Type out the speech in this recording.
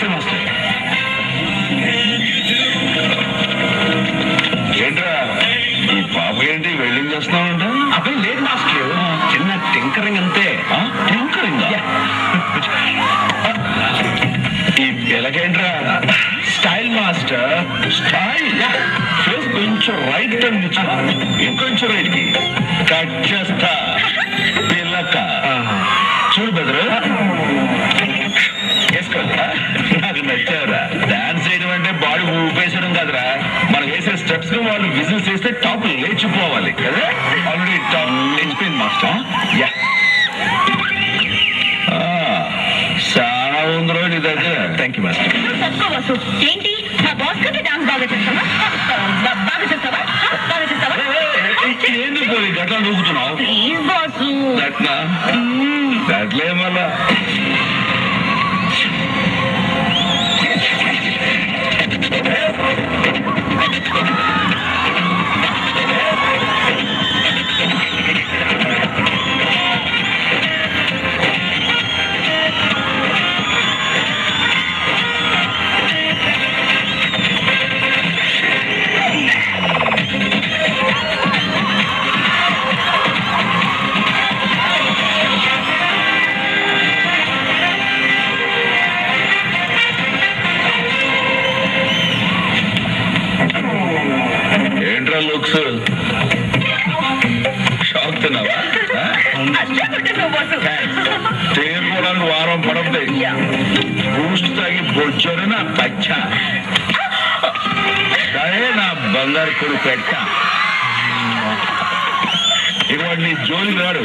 నమస్తే మాస్టర్. ఏంట్రా ఈ పాప ఏంటి వెల్డింగ్ చేస్తున్నావంట? అబ్బాయి లేదు మాస్టర్, చిన్న టింకరింగ్ అంతే. టింకరింగ్? ఈ పిల్లకేంట్రా? Style master. స్టైల్? ఫేస్ కొంచెం రైట్ టర్న్ ఇచ్చా, ఇంకొంచెం రైట్ కి కట్ చేస్తా పిల్లక. చూడు బెదరు, నాకు నచ్చావురా. డాన్స్ చేయడం అంటే బాడీ ఊపేసడం కాదురా, మనం వేసే స్టెప్స్ వాళ్ళు విజిల్స్ వేస్తే టాప్ లేచిపోవాలి కదా. ఆల్రెడీ టాప్ లేచిపోయింది మాస్టర్. యా, చాలా ఉంది రోజు నీ దగ్గర. Thank you master. ఏంటి మా బాస్ కంటే డాన్స్ బాగా చేస్తావా? బాగా చేస్తావా? బాగా చేస్తావా? ఎందుకు గట్లా నూకుతున్నావు? Please boss. గట్లా గట్లే మళ్ళా. ఏంట్రా లుక్స్? షాక్ తిన్నావా? తేరుకోవడానికి వారం పడతాయి. బూస్ట్ తాగి బొచ్చోడు నా పచ్చ. సరే నా బంగారు కొడు పెట్ట. ఇవాడు నీ జోలి రాడు.